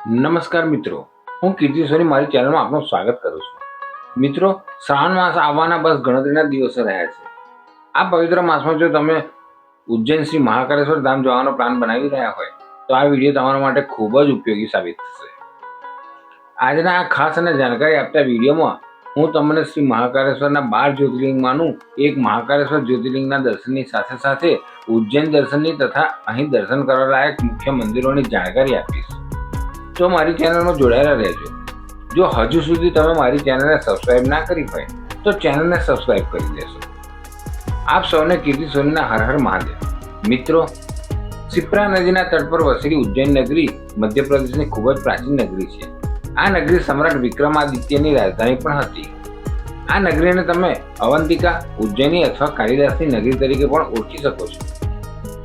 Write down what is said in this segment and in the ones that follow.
નમસ્કાર મિત્રો, હું કીર્તિ સોની મારી ચેનલમાં આપનું સ્વાગત કરું છું. મિત્રો, શ્રાવણ માસ આવવાના બસ ગણતરીના દિવસો રહ્યા છે. આ પવિત્ર માસમાં જો તમે ઉજ્જૈન શ્રી મહાકાલેશ્વર ધામ જવાનો પ્લાન બનાવી રહ્યા હોય તો આ વિડીયો તમારા માટે ખૂબ જ ઉપયોગી સાબિત થશે. આજના આ ખાસ અને જાણકારી આપતા વિડીયોમાં હું તમને શ્રી મહાકાલેશ્વરના 12 જ્યોતિર્લિંગમાંનું એક મહાકાલેશ્વર જ્યોતિર્લિંગના દર્શનની સાથે સાથે ઉજ્જૈન દર્શનની તથા અહીં દર્શન કરવા લાયક મુખ્ય મંદિરોની જાણકારી આપીશ. તો મારી ચેનલમાં જોડાયેલા રહેજો. જો હજુ સુધી તમે મારી ચેનલને સબસ્ક્રાઇબ ના કરી હોય તો ચેનલને સબસ્ક્રાઇબ કરી દેશો. આપ સૌને કીર્તિ સોનીના હર હર મહાદેવ. મિત્રો, શિપ્રા નદીના તટ પર વસેલી ઉજ્જૈન નગરી મધ્યપ્રદેશની ખૂબ જ પ્રાચીન નગરી છે. આ નગરી સમ્રાટ વિક્રમાદિત્યની રાજધાની પણ હતી. આ નગરીને તમે અવંતિકા, ઉજ્જૈની અથવા કાલિદાસની નગરી તરીકે પણ ઓળખી શકો છો.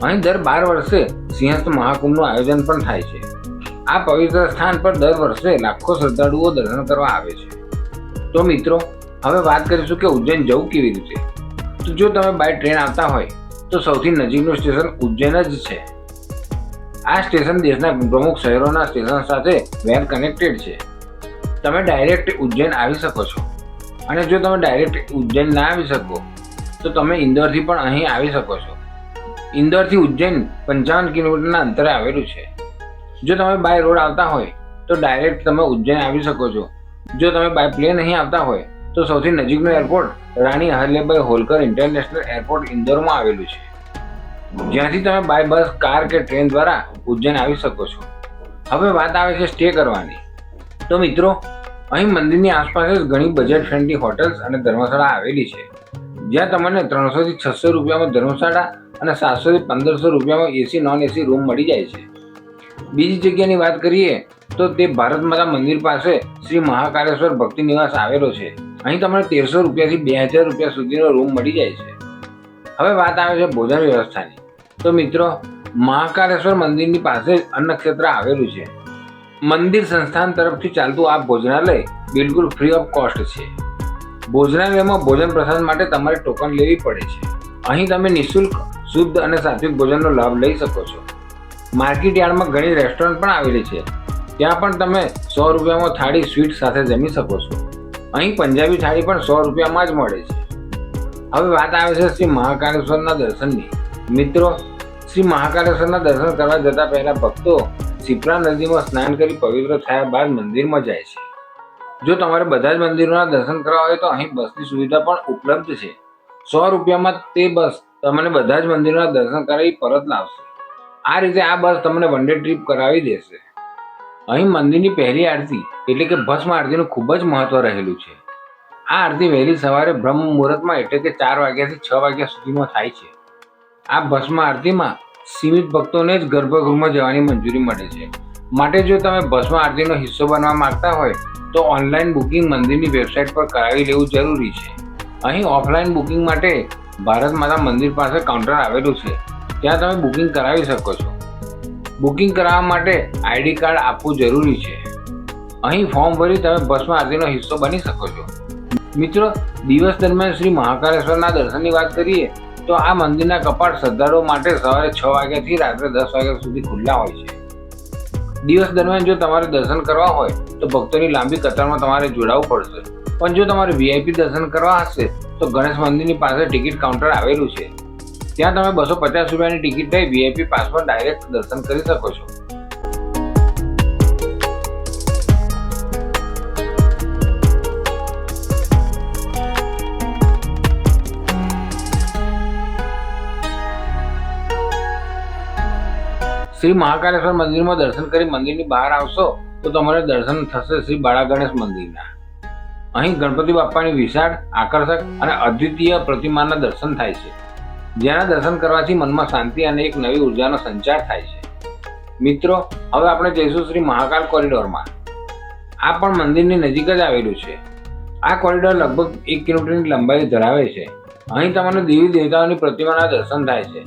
અહીં દર 12 વર્ષે સિંહસ્થ મહાકુંભનું આયોજન પણ થાય છે. આ પવિત્ર સ્થાન પર દર વર્ષે લાખો શ્રદ્ધાળુઓ દર્શન કરવા આવે છે. તો મિત્રો, હવે વાત કરીશું કે ઉજ્જૈન જવું કેવી રીતે. તો જો તમે બાય ટ્રેન આવતા હોય તો સૌથી નજીકનું સ્ટેશન ઉજ્જૈન જ છે. આ સ્ટેશન દેશના પ્રમુખ શહેરોના સ્ટેશન સાથે વેલ કનેક્ટેડ છે. તમે ડાયરેક્ટ ઉજ્જૈન આવી શકો છો, અને જો તમે ડાયરેક્ટ ઉજ્જૈન ના આવી શકો તો તમે ઇન્દોરથી પણ અહીં આવી શકો છો. ઇન્દોરથી ઉજ્જૈન 55 કિલોમીટરના અંતરે આવેલું છે. જો તમે બાય રોડ આવતા હોય તો ડાયરેક્ટ તમે ઉજ્જૈન આવી શકો છો. જો તમે બાય પ્લેન અહીં આવતા હોય તો સૌથી નજીકનું એરપોર્ટ રાણી અહલ્યાબાઈ હોલકર ઇન્ટરનેશનલ એરપોર્ટ ઇન્દોરમાં આવેલું છે, જ્યાંથી તમે બાય બસ, કાર કે ટ્રેન દ્વારા ઉજ્જૈન આવી શકો છો. હવે વાત આવે છે સ્ટે કરવાની. તો મિત્રો, અહીં મંદિરની આસપાસ જ ઘણી બજેટ ફ્રેન્ડલી હોટલ્સ અને ધર્મશાળા આવેલી છે, જ્યાં તમને 300 થી 600 રૂપિયામાં ધર્મશાળા અને 700 થી 1500 રૂપિયામાં એસી નોન એસી રૂમ મળી જાય છે. બીજી જગ્યાની વાત કરીએ તો તે ભારત માતા મંદિર પાસે શ્રી મહાકાલેશ્વર ભક્તિ નિવાસ આવેલો છે. અહીં તમને 1300 રૂપિયાથી 2000 રૂપિયા સુધીનો રૂમ મળી જાય છે. હવે વાત આવે છે ભોજન વ્યવસ્થાની. તો મિત્રો, મહાકાલેશ્વર મંદિરની પાસે જ અન્નક્ષેત્ર આવેલું છે. મંદિર સંસ્થાન તરફથી ચાલતું આ ભોજનાલય બિલકુલ ફ્રી ઓફ કોસ્ટ છે. ભોજનાલયમાં ભોજન પ્રસાદ માટે તમારે ટોકન લેવી પડે છે. અહીં તમે નિઃશુલ્ક, શુદ્ધ અને સાત્વિક ભોજનનો લાભ લઈ શકો છો. માર્કેટ યાર્ડમાં ઘણી રેસ્ટોરન્ટ પણ આવેલી છે. ત્યાં પણ તમે 100 રૂપિયામાં થાળી સ્વીટ સાથે જમી શકો છો. અહીં પંજાબી થાળી પણ 100 રૂપિયામાં જ મળે છે. હવે વાત આવે છે શ્રી મહાકાલેશ્વરના દર્શનની. મિત્રો, શ્રી મહાકાલેશ્વરના દર્શન કરવા જતા પહેલા ભક્તો શિપ્રા નદીમાં સ્નાન કરી પવિત્ર થયા બાદ મંદિરમાં જાય છે. જો તમારે બધા જ મંદિરોના દર્શન કરવા હોય તો અહીં બસની સુવિધા પણ ઉપલબ્ધ છે. 100 રૂપિયામાં તે બસ તમને બધા જ મંદિરોના દર્શન કરાવી પરત લાવશે. આ રીતે આ બસ તમને વન ડે ટ્રીપ કરાવી દેશે. અહીં મંદિરની પહેલી આરતી એટલે કે ભસ્મ આરતીનું ખૂબ જ મહત્વ રહેલું છે. આ આરતી વહેલી સવારે બ્રહ્મ મુહૂર્તમાં એટલે કે 4 વાગ્યાથી 6 વાગ્યા સુધીમાં થાય છે. આ ભસ્મ આરતીમાં સીમિત ભક્તોને જ ગર્ભગૃહમાં જવાની મંજૂરી મળે છે. માટે જો તમે ભસ્મ આરતીનો હિસ્સો બનવા માંગતા હોય તો ઓનલાઈન બુકિંગ મંદિરની વેબસાઇટ પર કરાવી લેવું જરૂરી છે. અહીં ઓફલાઈન બુકિંગ માટે ભારત માતા મંદિર પાસે કાઉન્ટર આવેલું છે, ત્યાં તમે બુકિંગ કરાવી શકો છો. બુકિંગ કરાવવા માટે આઈડી કાર્ડ આપવું જરૂરી છે. અહીં ફોર્મ ભરી તમે ભસ્મ આરતીનો હિસ્સો બની શકો છો. મિત્રો, દિવસ દરમિયાન શ્રી મહાકાલેશ્વરના દર્શનની વાત કરીએ તો આ મંદિરના કપાટ શ્રદ્ધાળુઓ માટે સવારે 6 વાગ્યાથી રાત્રે 10 વાગ્યા સુધી ખુલ્લા હોય છે. દિવસ દરમિયાન જો તમારે દર્શન કરવા હોય તો ભક્તોની લાંબી કતારમાં તમારે જોડાવવું પડશે. પણ જો તમારે વીઆઈપી દર્શન કરવા હશે તો ગણેશ મંદિરની પાસે ટિકિટ કાઉન્ટર આવેલું છે. ત્યાં તમે 250 રૂપિયાની ટિકિટ લઈ વીઆઈપી પાસ પર ડાયરેક્ટ દર્શન કરી શકો છો. શ્રી મહાકાલેશ્વર મંદિરમાં દર્શન કરી મંદિરની બહાર આવશો તો તમારે દર્શન થશે શ્રી બાળા ગણેશ મંદિરના. અહીં ગણપતિ બાપ્પાની વિશાળ, આકર્ષક અને અદ્વિતીય પ્રતિમાના દર્શન થાય છે, જેના દર્શન કરવાથી મનમાં શાંતિ અને એક નવી ઉર્જાનો સંચાર થાય છે. મિત્રો, હવે આપણે જઈશું શ્રી મહાકાલ કોરિડોરમાં. આ પણ મંદિરની નજીક જ આવેલું છે. આ કોરિડોર લગભગ 1 કિલોમીટરની લંબાઈ ધરાવે છે. અહીં તમને દેવી દેવતાઓની પ્રતિમાના દર્શન થાય છે.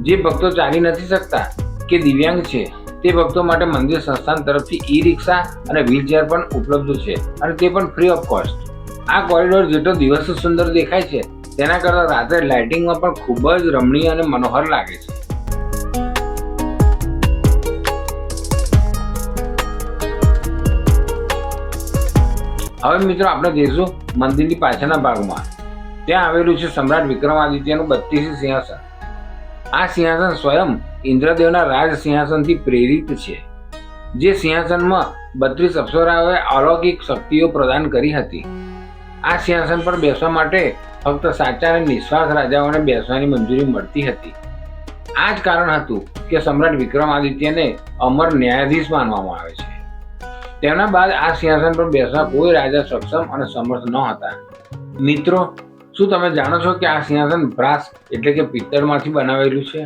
જે ભક્તો ચાલી નથી શકતા કે દિવ્યાંગ છે તે ભક્તો માટે મંદિર સંસ્થાન તરફથી ઈ રિક્ષા અને વ્હીલચેર પણ ઉપલબ્ધ છે, અને તે પણ ફ્રી ઓફ કોસ્ટ. આ કોરિડોર જેટલો દિવસ સુંદર દેખાય છે તેના કરતાં રાત્રે લાઇટિંગમાં પણ ખૂબ જ રમણીય અને મનોહર લાગે છે. હવે મિત્રો આપણે જઈશું મંદિરની પાછળના ભાગમાં. ત્યાં આવેલું છે સમ્રાટ વિક્રમાદિત્યનું 32 સિંહાસન. આ સિંહાસન સ્વયં ઇન્દ્રદેવના રાજ સિંહાસનથી પ્રેરિત છે, જે સિંહાસનમાં 32 અપ્સરાઓએ અલૌકિક શક્તિઓ પ્રદાન કરી હતી. આ સિંહાસન પર બેસવા માટે ફક્ત સાચા અને નિસ્વાર્થ રાજાઓને બેસવાની મંજૂરી મળતી હતી. આ જ કારણ હતું કે સમ્રાટ વિક્રમાદિત્યને અમર ન્યાયાધીશ માનવામાં આવે છે. તેના બાદ આ સિંહાસન પર બેસવા કોઈ રાજા સક્ષમ અને સમર્થ ન હતા. મિત્રો, શું તમે જાણો છો કે આ સિંહાસન બ્રાસ એટલે કે પિત્તળમાંથી બનાવેલું છે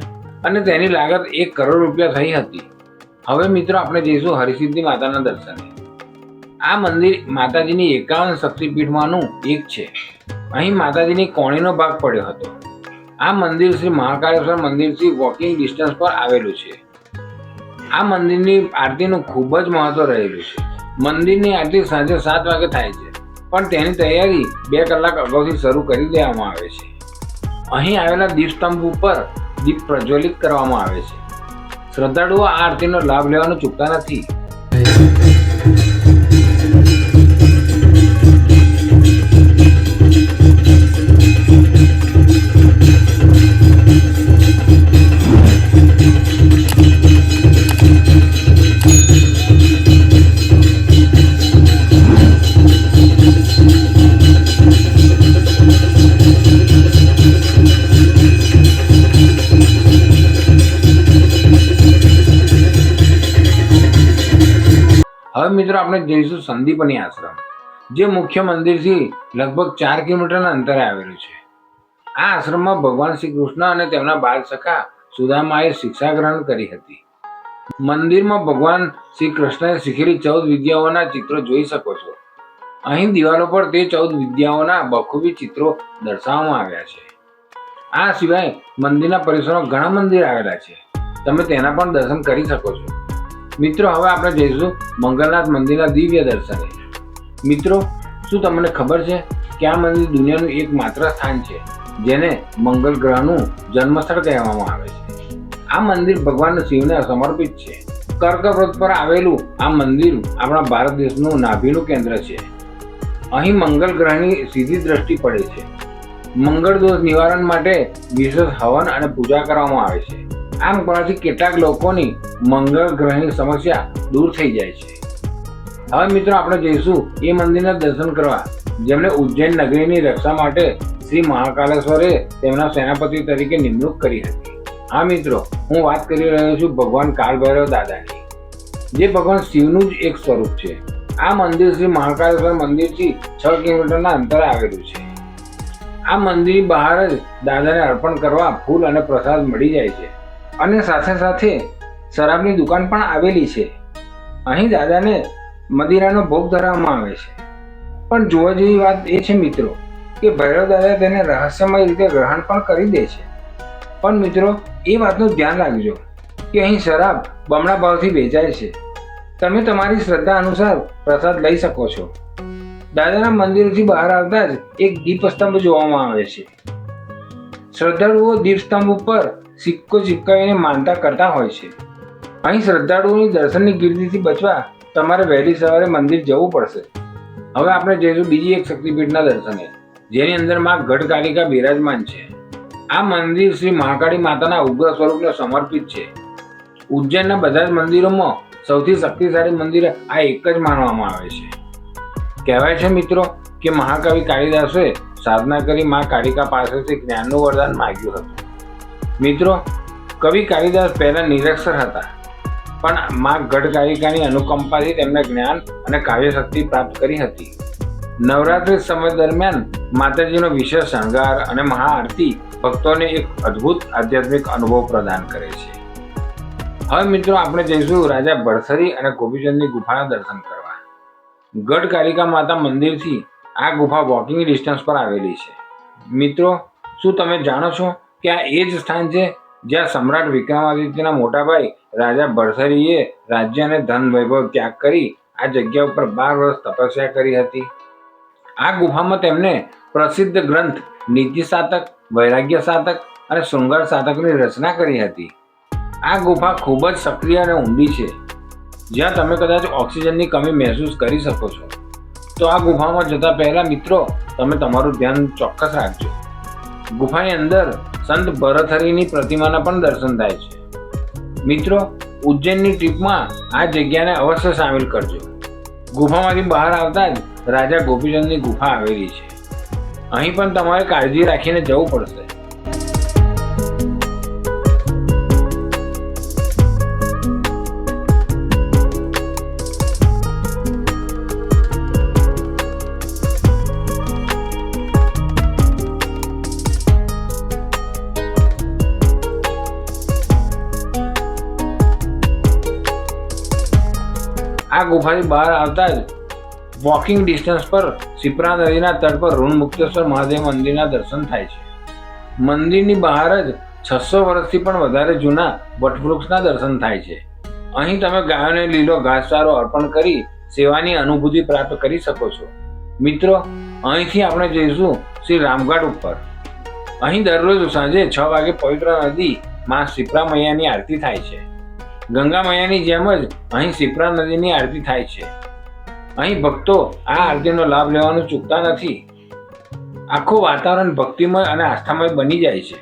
અને તેની લાગત 1 કરોડ રૂપિયા થઈ હતી. હવે મિત્રો આપણે જઈશું હરિસિદ્ધિ માતાના દર્શને. આ મંદિર માતાજીની 51 શક્તિપીઠમાંનું એક છે. અહીં માતાજીની કોણીનો ભાગ પડ્યો હતો. આ મંદિર શ્રી મહાકાળેશ્વર મંદિરથી વોકિંગ ડિસ્ટન્સ પર આવેલું છે. આ મંદિરની આરતીનું ખૂબ જ મહત્વ રહેલું છે. મંદિરની આરતી સાંજે 7 વાગે થાય છે, પણ તેની તૈયારી 2 કલાક અગાઉથી શરૂ કરી દેવામાં આવે છે. અહીં આવેલા દીપસ્તંભ ઉપર દીપ પ્રજ્વલિત કરવામાં આવે છે. શ્રદ્ધાળુઓ આ આરતીનો લાભ લેવાનું ચૂકતા નથી. હવે મિત્રો આપણે જઈશું સંદીપની આશ્રમ, જે મુખ્ય મંદિરથી લગભગ 4 કિલોમીટરના અંતરે આવેલું છે. આ આશ્રમમાં ભગવાન શ્રી કૃષ્ણ અને તેમના બાળ સખા સુદામાએ શિક્ષા ગ્રહણ કરી હતી. મંદિરમાં ભગવાન શ્રી કૃષ્ણએ શીખેલી 14 વિદ્યાઓના ચિત્રો જોઈ શકો છો. અહીં દિવાલો પર તે 14 વિદ્યાઓના બખૂબી ચિત્રો દર્શાવવામાં આવ્યા છે. આ સિવાય મંદિરના પરિસરમાં ઘણા મંદિર આવેલા છે, તમે તેના પણ દર્શન કરી શકો છો. મિત્રો, હવે આપણે જઈશું મંગલનાથ મંદિરના દિવ્ય દર્શને. મિત્રો, શું તમને ખબર છે કે આ મંદિર દુનિયાનું એકમાત્ર સ્થાન છે જેને મંગળ ગ્રહનું જન્મસ્થળ કહેવામાં આવે છે. આ મંદિર ભગવાન શિવને સમર્પિત છે. કર્કવૃત પર આવેલું આ મંદિર આપણા ભારત દેશનું નાભિનું કેન્દ્ર છે. અહીં મંગળ ગ્રહની સીધી દ્રષ્ટિ પડે છે. મંગળ દોષ નિવારણ માટે વિશેષ હવન અને પૂજા કરવામાં આવે છે. આમ કરવાથી કેટલાક લોકોની મંગળ ગ્રહની સમસ્યા દૂર થઈ જાય છે. હવે મિત્રો આપણે જઈશું એ મંદિરના દર્શન કરવા જેમણે ઉજ્જૈન નગરીની રક્ષા માટે શ્રી મહાકાલેશ્વરે તેમના સેનાપતિ તરીકે નિમણૂક કરી હતી. હા મિત્રો, હું વાત કરી રહ્યો છું ભગવાન કાળભૈરવ દાદાની, જે ભગવાન શિવનું જ એક સ્વરૂપ છે. આ મંદિર શ્રી મહાકાલેશ્વર મંદિરથી 6 કિલોમીટરના અંતરે આવેલું છે. આ મંદિરની બહાર જ દાદાને અર્પણ કરવા ફૂલ અને પ્રસાદ મળી જાય છે, અને સાથે સાથે શરાબની દુકાન પણ આવેલી છે. અહીં દાદાને મદિરાનો ભોગ ધરવામાં આવે છે. પણ જોવા જેવી વાત એ છે મિત્રો કે ભૈરવ દાદા તેને રહસ્યમય રીતે ગ્રહણ પણ કરી દે છે. પણ મિત્રો, એ વાતનું ધ્યાન રાખજો કે અહીં શરાબ બમણા ભાવથી વેચાય છે. તમે તમારી શ્રદ્ધા અનુસાર પ્રસાદ લઈ શકો છો. દાદાના મંદિરથી બહાર આવતા જ એક દીપસ્તંભ જોવામાં આવે છે. શ્રદ્ધાળુઓ દીપસ્તંભ ઉપર સિક્કો ચિપકાવીને માનતા કરતા હોય છે. અહીં શ્રદ્ધાળુઓની દર્શનની ગીર્દીથી બચવા તમારે વહેલી સવારે મંદિર જવું પડશે. હવે આપણે જઈશું બીજી એક શક્તિપીઠના દર્શને, જેની અંદર માં ગઢકાલિકા બિરાજમાન છે. આ મંદિર શ્રી મહાકાળી માતાના ઉગ્ર સ્વરૂપને સમર્પિત છે. ઉજ્જૈનના બધા જ મંદિરોમાં સૌથી શક્તિશાળી મંદિર આ એક જ માનવામાં આવે છે. કહેવાય છે મિત્રો કે મહાકવિ કાલિદાસે સાધના કરી મા કાલિકા પાસેથી જ્ઞાનનું વરદાન માગ્યું હતું. મિત્રો, કવિ કાલિદાસ પહેલા નિરક્ષર હતા, પણ મા ગઢકાલિકાની અનુકંપાથી તેમને જ્ઞાન અને કાવ્ય શક્તિ પ્રાપ્ત કરી હતી. નવરાત્રિ સમય દરમિયાન માતાજીનો વિશેષ શણગાર અને મહાઆરતી ભક્તોને એક અદ્ભુત આધ્યાત્મિક અનુભવ પ્રદાન કરે છે. હવે મિત્રો આપણે જઈશું રાજા ભરથરી અને ગોપીચંદની ગુફાના દર્શન કરવા. ગઢકાલિકા માતા મંદિરથી આ ગુફા વોકિંગ ડિસ્ટન્સ પર આવેલી છે. મિત્રો, શું તમે જાણો છો કે આ એ જ સ્થાન છે જ્યાં સમ્રાટ વિક્રમાદિત્યના મોટા ભાઈ રાજા ભરથરીએ રાજ્ય અને ધન વૈભવ ત્યાગ કરી આ જગ્યા ઉપર 12 વર્ષ તપસ્યા કરી હતી. આ ગુફામાં તેમને પ્રસિદ્ધ ગ્રંથ નીતિ સાતક, વૈરાગ્ય સાતક અને શૃંગાર સાતકની રચના કરી હતી. આ ગુફા ખૂબ જ સક્રિય અને ઊંડી છે, જ્યાં તમે કદાચ ઓક્સિજનની કમી મહેસૂસ કરી શકો છો. તો આ ગુફામાં જતા પહેલા મિત્રો તમે તમારું ધ્યાન ચોક્કસ રાખજો. ગુફાની અંદર સંત ભરથરીની પ્રતિમાના પણ દર્શન થાય છે. મિત્રો, ઉજ્જૈનની ટ્રીપમાં આ જગ્યાને અવશ્ય સામેલ કરજો. ગુફામાંથી બહાર આવતા જ રાજા ગોપીચંદની ગુફા આવેલી છે. અહીં પણ તમારે કાળજી રાખીને જવું પડશે. આ ગુફાથી બહાર આવતા જ વોકિંગ ડિસ્ટન્સ પર શિપ્રા નદીના તટ પર ઋણમુક્તેશ્વર મહાદેવ મંદિરના દર્શન થાય છે. મંદિરની બહાર જ 600 વર્ષથી પણ વધારે જૂના વટવૃક્ષના દર્શન થાય છે. અહીં તમે ગાયોને લીલો ઘાસચારો અર્પણ કરી સેવાની અનુભૂતિ પ્રાપ્ત કરી શકો છો. મિત્રો, અહીંથી આપણે જઈશું શ્રી રામઘાટ ઉપર. અહીં દરરોજ સાંજે 6 વાગે પવિત્ર નદી માં શિપ્રા મૈયાની આરતી થાય છે. ગંગા મૈયાની જેમ જ અહીં શિપ્રા નદીની આરતી થાય છે. અહીં ભક્તો આ આરતીનો લાભ લેવાનું ચૂકતા નથી. આખું વાતાવરણ ભક્તિમય અને આસ્થામય બની જાય છે.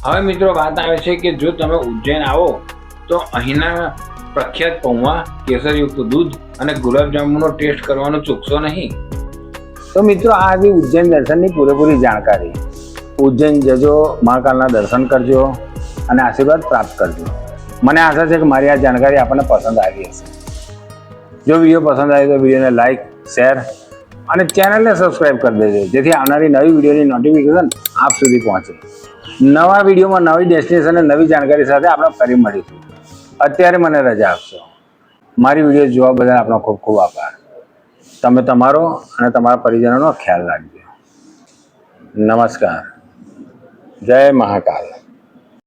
હવે મિત્રો, વાત આવે છે કે જો તમે ઉજ્જૈન આવો તો અહીંના પ્રખ્યાત પૌવા, કેસરયુક્ત દૂધ અને ગુલાબજાંબુનો ટેસ્ટ કરવાનું ચૂકશો નહીં. તો મિત્રો, આ હતી ઉજ્જૈન દર્શનની પૂરેપૂરી જાણકારી. ઉજ્જૈન જજો, મહાકાલના દર્શન કરજો અને આશીર્વાદ પ્રાપ્ત કરજો. મને આશા છે કે મારી આ જાણકારી આપણને પસંદ આવી હશે. જો વિડીયો પસંદ આવે તો વિડીયોને લાઇક, શેર અને ચેનલને સબસ્ક્રાઈબ કરી દેજો, જેથી આવનારી નવી વિડીયોની નોટિફિકેશન આપ સુધી પહોંચે. નવા વિડીયોમાં નવી ડેસ્ટિનેશન અને નવી જાણકારી સાથે આપણે ફરી મળીશું. અત્યારે મને રજા આપશો. મારી વિડીયો જોવા બદલ આપનો ખૂબ ખૂબ આભાર. તમે તમારો અને તમારા પરિજનોનો ખ્યાલ રાખજો. નમસ્કાર. જય મહાકાલ.